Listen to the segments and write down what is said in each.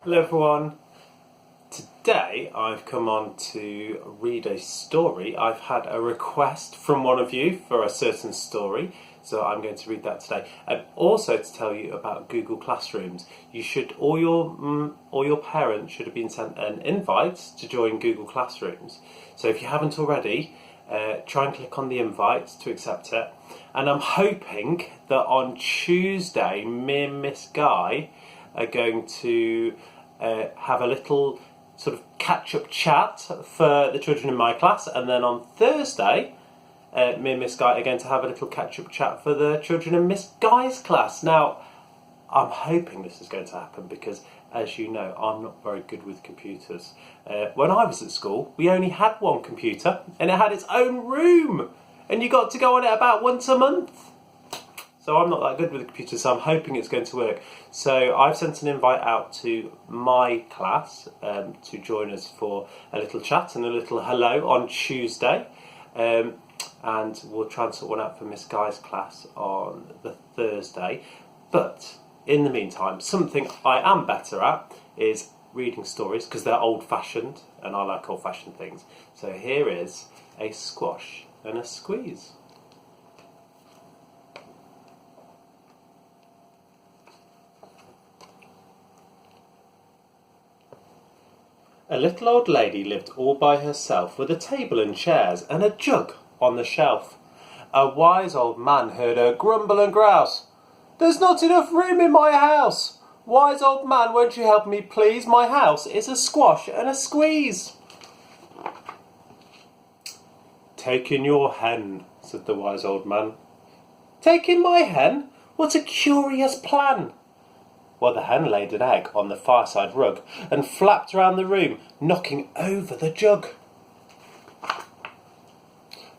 Hello everyone. Today I've come on to read a story. I've had a request from one of you for a certain story, so I'm going to read that today. And also to tell you about Google Classrooms. You should, all your parents should have been sent an invite to join Google Classrooms. So if you haven't already, try and click on the invite to accept it. And I'm hoping that on Tuesday, me and Miss Guy are going to have a little sort of catch-up chat for the children in my class, and then on Thursday me and Miss Guy are going to have a little catch-up chat for the children in Miss Guy's class. Now, I'm hoping this is going to happen because, as you know, I'm not very good with computers. When I was at school, we only had one computer, and it had its own room, and you got to go on it about once a month. So I'm not that good with the computer, so I'm hoping it's going to work. So I've sent an invite out to my class to join us for a little chat and a little hello on Tuesday. And we'll try and sort one out for Miss Guy's class on the Thursday. But in the meantime, something I am better at is reading stories, because they're old-fashioned, and I like old-fashioned things. So here is A Squash and a Squeeze. A little old lady lived all by herself, with a table and chairs and a jug on the shelf. A wise old man heard her grumble and grouse. "There's not enough room in my house. Wise old man, won't you help me please? My house is a squash and a squeeze." "Take in your hen," said the wise old man. "Take in my hen? What a curious plan." Well, the hen laid an egg on the fireside rug and flapped round the room, knocking over the jug.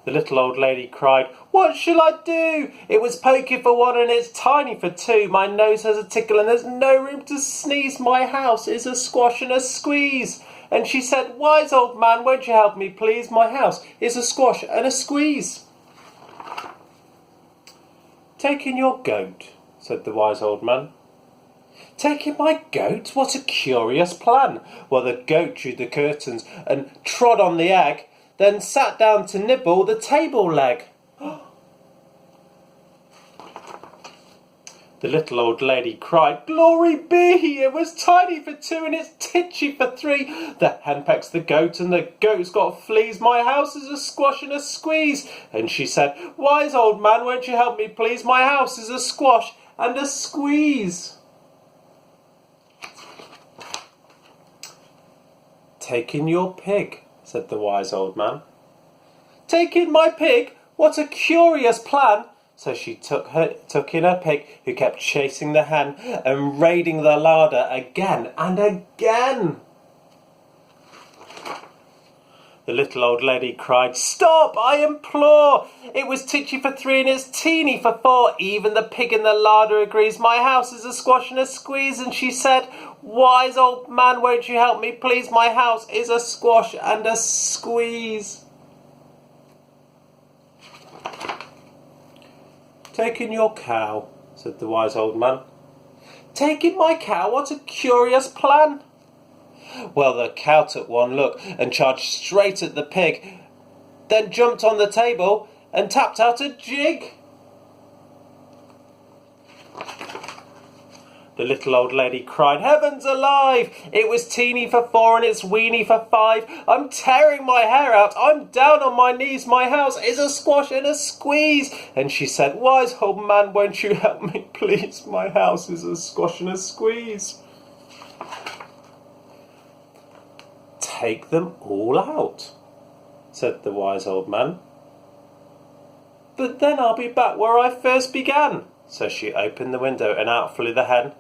The little old lady cried, "What shall I do? It was pokey for one and it's tiny for two. My nose has a tickle and there's no room to sneeze. My house is a squash and a squeeze." And she said, "Wise old man, won't you help me please? My house is a squash and a squeeze." "Take in your goat," said the wise old man. "Take in my goat? What a curious plan." Well, the goat drew the curtains and trod on the egg, then sat down to nibble the table leg. The little old lady cried, "Glory be! It was tiny for two and it's titchy for three. The hen pecks the goat and the goat's got fleas. My house is a squash and a squeeze." And she said, "Wise old man, won't you help me please? My house is a squash and a squeeze." "Take in your pig," said the wise old man. "Take in my pig? What a curious plan." So she took in her pig, who kept chasing the hen and raiding the larder again and again. The little old lady cried, "Stop, I implore! It was titchy for three and it's teeny for four. Even the pig in the larder agrees. My house is a squash and a squeeze." And she said, "Wise old man, won't you help me please? My house is a squash and a squeeze." "Take in your cow," said the wise old man. "Take in my cow? What a curious plan." Well, the cow took one look and charged straight at the pig, then jumped on the table and tapped out a jig. The little old lady cried, "Heavens alive! It was teeny for four and it's weeny for five. I'm tearing my hair out. I'm down on my knees. My house is a squash and a squeeze." And she said, "Wise old man, won't you help me please? My house is a squash and a squeeze." "Take them all out," said the wise old man. "But then I'll be back where I first began." So she opened the window and out flew the hen.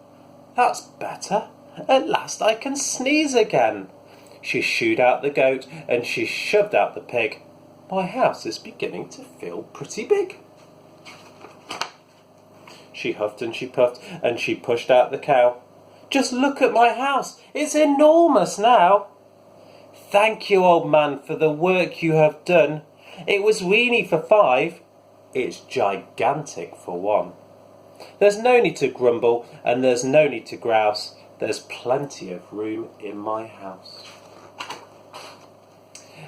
"That's better. At last I can sneeze again." She shooed out the goat and she shoved out the pig. My house is beginning to feel pretty big. She huffed and she puffed and she pushed out the cow. "Just look at my house. It's enormous now." "Thank you, old man, for the work you have done. It was weeny for five. It's gigantic for one. There's no need to grumble and there's no need to grouse. There's plenty of room in my house.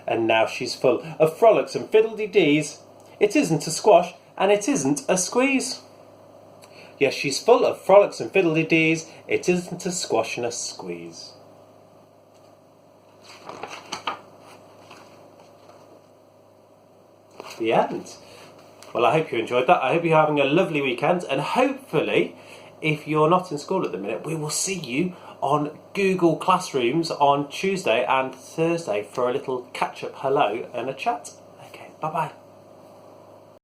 And now she's full of frolics and fiddle-de-dees. It isn't a squash and it isn't a squeeze. Yes, she's full of frolics and fiddle-de-dees. It isn't a squash and a squeeze. The end. Well, I hope you enjoyed that. I hope you're having a lovely weekend, and hopefully, if you're not in school at the minute, we will see you on Google Classrooms on Tuesday and Thursday for a little catch-up hello and a chat. Okay, bye-bye.